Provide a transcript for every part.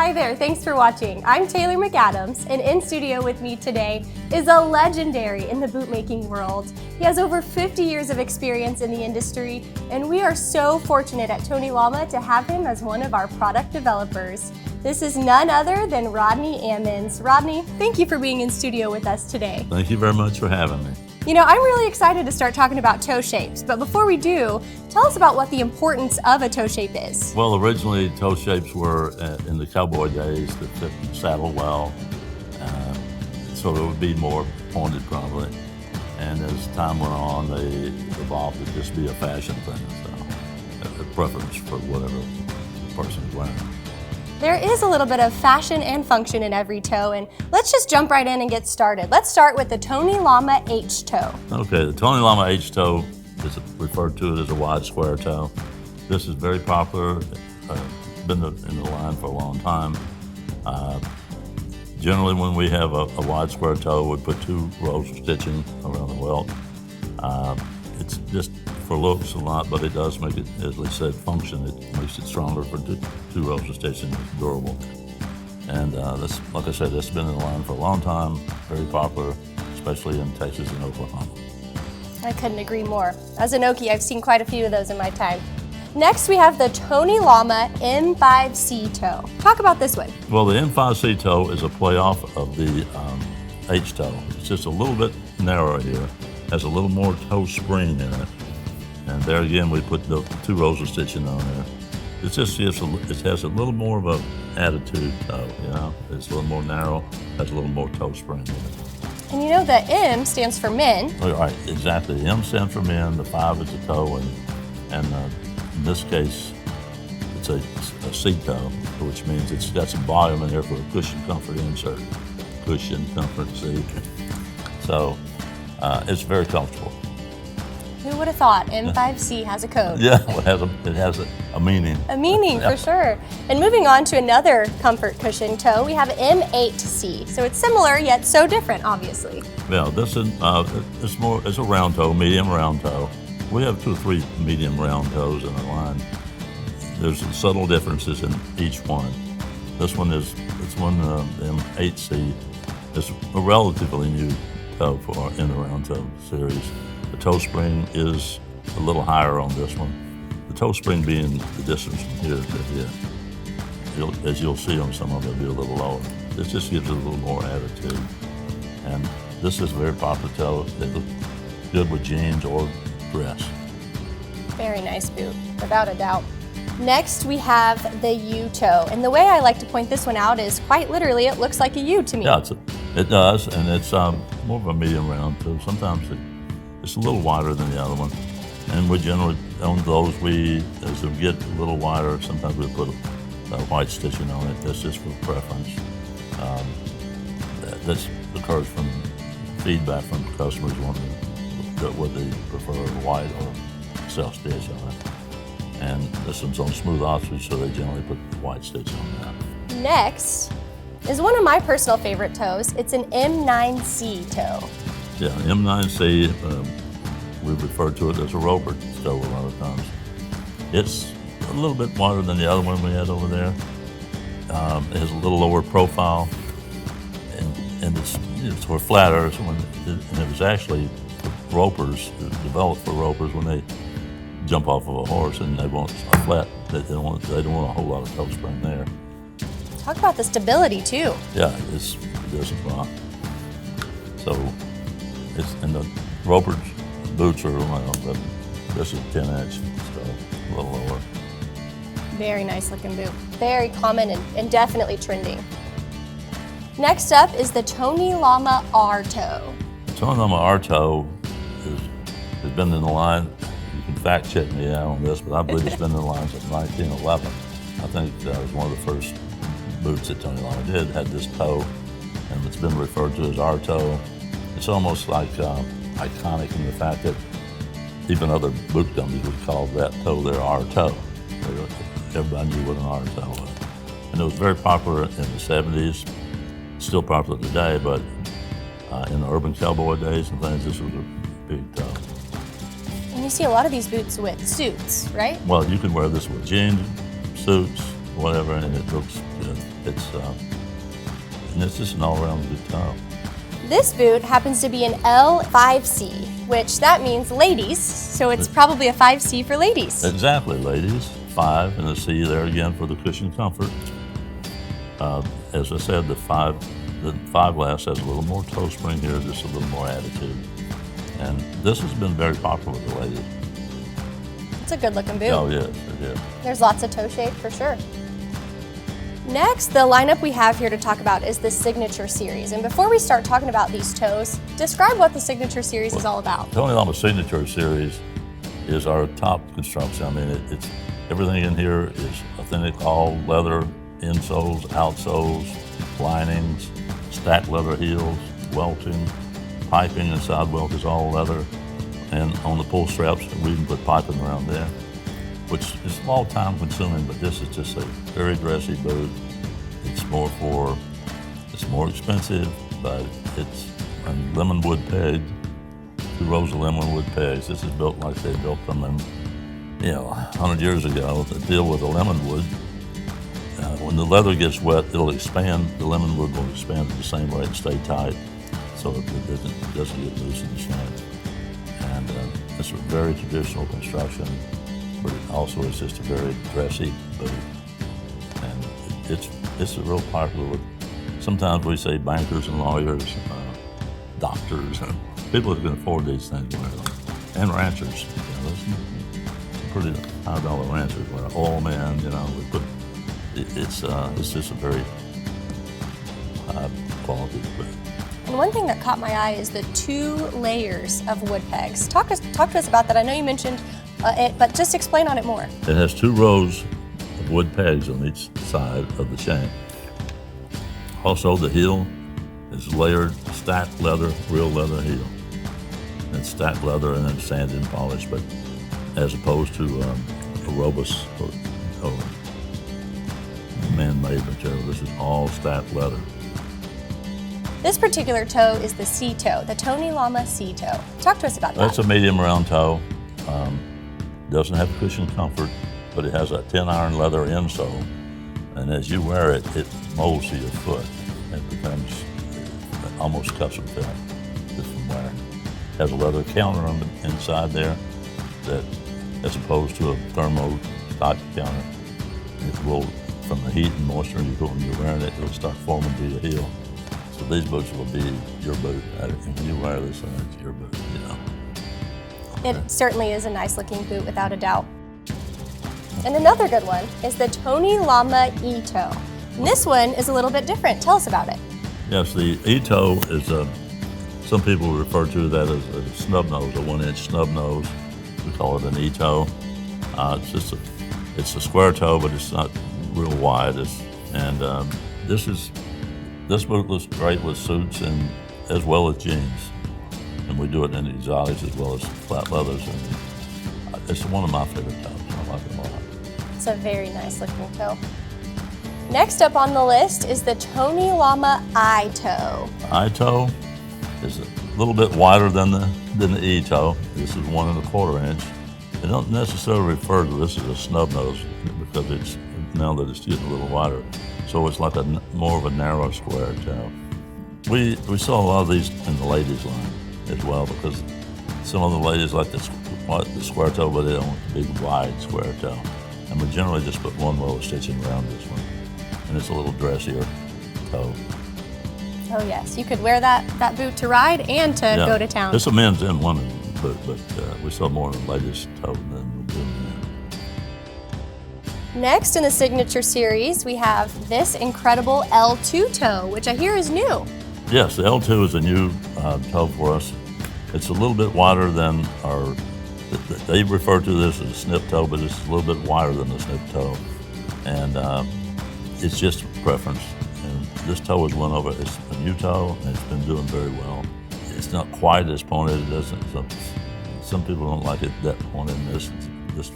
Hi there, thanks for watching. I'm Taylor McAdams, and in studio with me today is a legendary in the bootmaking world. He has over 50 years of experience in the industry, and we are so fortunate at Tony Lama to have him as one of our product developers. This is none other than Rodney Ammons. Rodney, thank you for being in studio with us today. Thank you very much for having me. You know, I'm really excited to start talking about toe shapes, but before we do, tell us about what the importance of a toe shape is. Well, originally toe shapes were in the cowboy days to fit the saddle well, so it would be more pointed probably. And as time went on, they evolved to just be a fashion thing, so a preference for whatever the person is wearing. There is a little bit of fashion and function in every toe, and let's just jump right in and get started. Let's start with the Tony Lama H Toe. Okay, the Tony Lama H Toe is referred to it as a wide square toe. This is very popular, been in the line for a long time. Generally when we have a wide square toe, we put 2 rows of stitching around the welt. It's just for looks a lot, but it does make it, as we said, function. It makes it stronger for 2 rows of stitching. It's durable. And this, like I said, this has been in the line for a long time, very popular, especially in Texas and Oklahoma. I couldn't agree more. As an Okie, I've seen quite a few of those in my time. Next, we have the Tony Lama M9C Toe. Talk about this one. Well, the M9C Toe is a playoff of the H Toe. It's just a little bit narrower here. Has a little more toe spring in it. And there again, we put the 2 rows of stitching on there. It just gives it has a little more of an attitude toe, you know? It's a little more narrow, has a little more toe spring in it. And you know the M stands for men. All right, exactly. The M stands for men, the 5 is a toe, and in this case, it's a Sito, which means it's got some volume in there for a cushion comfort insert. Cushion comfort seat. So it's very comfortable. Who would have thought M5C has a code? Yeah, it has a meaning. A meaning, for sure. And moving on to another comfort cushion toe, we have M8C. So it's similar, yet so different, obviously. Yeah, this is it's a round toe, medium round toe. We have 2 or 3 medium round toes in the line. There's subtle differences in each one. This one is the M8C. It's a relatively new toe in the round toe series. The toe spring is a little higher on this one. The toe spring being the distance from here to here. As you'll see on some of it, it'll be a little lower. This just gives it a little more attitude. And this is a very popular toe. They look good with jeans or dress. Very nice boot, without a doubt. Next, we have the U toe. And the way I like to point this one out is quite literally, it looks like a U to me. Yeah, it does, and it's more of a medium round toe. Sometimes it's a little wider than the other one. And we generally, on those, as we get a little wider, sometimes we put a white stitching on it. That's just for preference. This occurs from feedback from customers wanting whether they prefer white or self-stitch on it. And this one's on smooth ostrich, so they generally put white stitch on that. Next is one of my personal favorite toes. It's an M9C Toe. Yeah, M9C, we refer to it as a roper toe a lot of times. It's a little bit wider than the other one we had over there. It has a little lower profile, and it's for flatter. And it was actually ropers, developed for ropers when they jump off of a horse and they want a flat. They don't want a whole lot of toe spring there. Talk about the stability too. Yeah, it doesn't rock. So and the roper boots are, well, but this is 10-inch, so a little lower. Very nice looking boot. Very common and definitely trending. Next up is the Tony Lama R Toe. The Tony Lama R Toe has been in the line. You can fact check me out on this, but I believe it's been in the line since 1911. I think that was one of the first boots that Tony Lama did, had this toe, and it's been referred to as R Toe. It's almost like iconic in the fact that even other boot companies would call that toe their R Toe. Everybody knew what an R Toe was. And it was very popular in the 70s, still popular today, but in the urban cowboy days and things, this was a big toe. And you see a lot of these boots with suits, right? Well, you can wear this with jeans, suits, whatever, and it looks good. And it's just an all-around good toe. This boot happens to be an L5C, which that means ladies, so it's probably a 5C for ladies. Exactly, ladies. 5 and a C there again for the cushion comfort. As I said, the five glass has a little more toe spring here, just a little more attitude. And this has been very popular with the ladies. It's a good looking boot. Oh yes, it is. There's lots of toe shape for sure. Next, the lineup we have here to talk about is the Signature Series. And before we start talking about these toes, describe what the Signature Series is all about. Tony Lama Signature Series is our top construction. I mean, it's everything in here is authentic, all leather, insoles, outsoles, linings, stacked leather heels, welting, piping and side welt is all leather. And on the pull straps, we even put piping around there, which is a little time consuming, but this is just a very dressy boot. It's more expensive, but it's a lemon wood peg, 2 rows of lemon wood pegs. This is built like they built them in, 100 years ago to deal with the lemon wood. When the leather gets wet, it'll expand, the lemon wood will expand at the same rate and stay tight, so it doesn't get loose in the shank. And it's a very traditional construction, but it also is just a very dressy boot. And it's a real popular with, sometimes we say bankers and lawyers, doctors, and people who can afford these things wear them. And ranchers, some pretty high-dollar ranchers wear oil men, we put, it's just a very high quality boot. And one thing that caught my eye is the 2 layers of wood pegs. Talk to us about that. I know you mentioned it, but just explain on it more. It has 2 rows of wood pegs on each side of the shank. Also, the heel is layered, stacked leather, real leather heel. It's stacked leather and then sanded and polished, but as opposed to a robust or man-made material, this is all stacked leather. This particular toe is the C toe, the Tony Lama C Toe. Talk to us about that. That's a medium round toe. Doesn't have cushion comfort, but it has a 10-iron leather insole. And as you wear it, it molds to your foot and becomes almost custom fit just from wearing. It has a leather counter on the inside there that, as opposed to a thermo stock counter, it will, from the heat and moisture when you're wearing it, it'll start forming to your heel. So these boots will be your boot. And when you wear this thing, it's your boot, It certainly is a nice looking boot without a doubt. And another good one is the Tony Lama E-Toe. And this one is a little bit different. Tell us about it. Yes, the E-Toe is some people refer to that as a snub nose, a 1-inch snub nose. We call it an E-Toe. It's a square toe, but it's not real wide. This boot looks great with suits and as well as jeans. And we do it in exotics as well as flat leathers. And it's one of my favorite toes. I like it a lot. It's a very nice looking toe. Next up on the list is the Tony Lama Eyeto. Eyeto is a little bit wider than the E-Toe. This is 1 1/4 inch. They don't necessarily refer to this as a snub nose because it's now that it's getting a little wider. So it's like more of a narrow square toe. We saw a lot of these in the ladies line as well because some of the ladies like the square toe, but they don't want the big wide square toe. And we generally just put 1 row of stitching around this one. And it's a little dressier toe. Oh yes, you could wear that boot to ride and to go to town. It's a men's and women's boot, but we saw more of the ladies' toe than we do men. Next in the Signature Series, we have this incredible L2 toe, which I hear is new. Yes, the L2 is a new toe for us. It's a little bit wider than they refer to this as a snip toe, but it's a little bit wider than the snip toe. And it's just a preference. And this toe is one over, it's a new toe, and it's been doing very well. It's not quite as pointed, it doesn't, some people don't like it that pointed, and this one is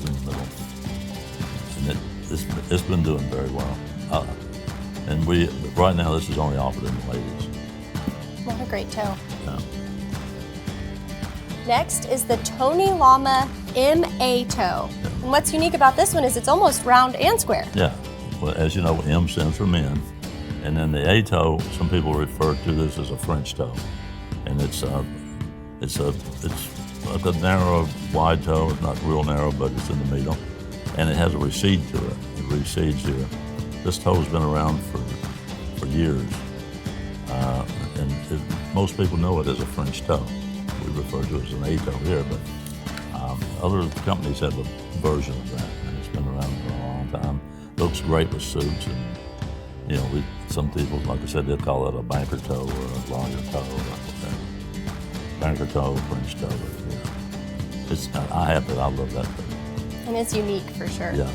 in the middle. And it's been doing very well. And right now this is only offered in the ladies. What a great toe. Yeah. Next is the Tony Lama M8C Toe. And what's unique about this one is it's almost round and square. Yeah, well, as you know, M stands for men. And then the Eyeto, some people refer to this as a French toe. And it's like a narrow, wide toe. It's not real narrow, but it's in the middle. And it has a recede to it. It recedes here. This toe's been around for years. Most people know it as a French toe. We refer to it as an Eyeto here, but other companies have a version of that, and it's been around for a long time. Looks great with suits, and you know, some people, like I said, they call it a banker toe or a lawyer toe or whatever. Banker toe, French toe. I have it. I love that toe. And it's unique for sure. Yeah.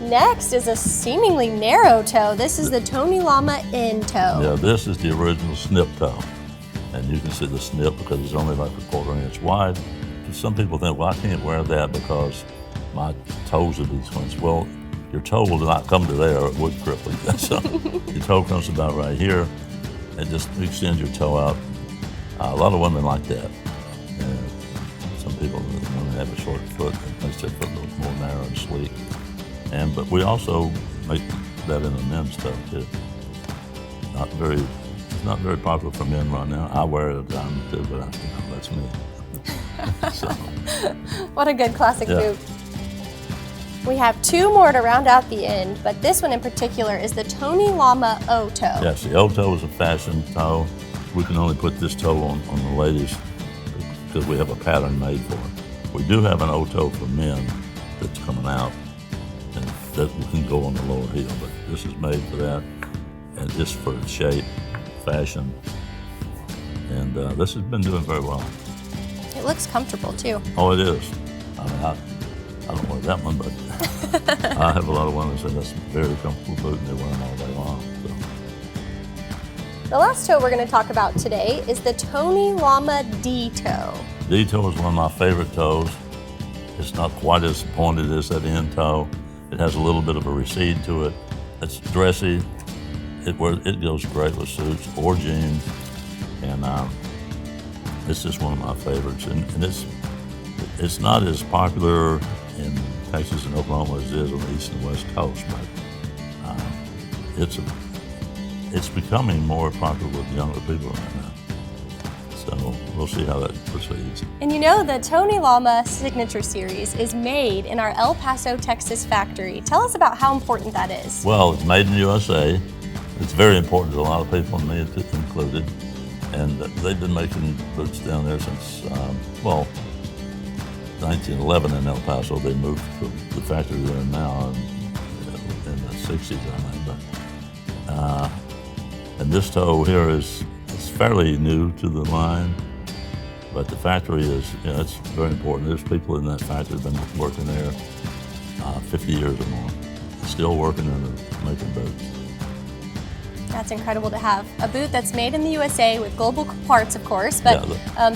Next is a seemingly narrow toe. This is the Tony Lama N-Toe. Yeah, this is the original snip toe. And you can see the snip because it's only like a 1/4 inch wide. Some people think, well, I can't wear that because my toes would be twinched. Well, your toe will not come to there, it would cripple you. So your toe comes about right here, and just extend your toe out. A lot of women like that. Some people, when they have a short foot, it makes their foot look more narrow and sleek. But we also make that in a men's toe too. It's not very popular for men right now. I wear it at times too, but that's me. So. What a good classic Yeah. boot. We have two more to round out the end, but this one in particular is the Tony Lama O-Toe. Yes, the O-Toe is a fashion toe. We can only put this toe on the ladies because we have a pattern made for it. We do have an O-Toe for men that's coming out, and that can go on the lower heel, but this is made for that, and just for its shape, fashion, and this has been doing very well. It looks comfortable too. Oh, it is. I mean, I don't wear that one, but I have a lot of women that say that's a very comfortable boot, and they wear them all day long. So. The last toe we're going to talk about today is the Tony Lama D-Toe. D-Toe is one of my favorite toes. It's not quite as pointed as that N-Toe. It has a little bit of a recede to it. It's dressy. It goes great with suits or jeans, and it's just one of my favorites. And it's not as popular in Texas and Oklahoma as it is on the East and West Coast, but it's becoming more popular with younger people right now. So we'll see how that proceeds. And you know, the Tony Lama Signature Series is made in our El Paso, Texas factory. Tell us about how important that is. Well, it's made in the USA. It's very important to a lot of people, and me included. And they've been making boots down there since, 1911 in El Paso. They moved to the factory there now in the 60s, I think. And this toe here is fairly new to the line, but the factory is, it's very important. There's people in that factory that have been working there 50 years or more, still working and making boots. That's incredible to have a boot that's made in the USA with global parts, of course, but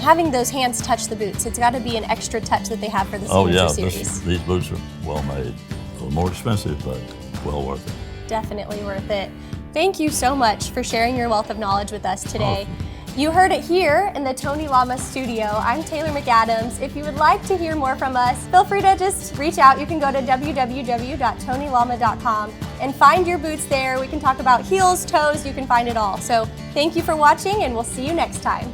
having those hands touch the boots, it's got to be an extra touch that they have for the Signature Series. These boots are well made. A little more expensive, but well worth it. Definitely worth it. Thank you so much for sharing your wealth of knowledge with us today. You heard it here in the Tony Lama studio. I'm Taylor McAdams. If you would like to hear more from us, feel free to just reach out. You can go to www.tonylama.com and find your boots there. We can talk about heels, toes, you can find it all. So thank you for watching, and we'll see you next time.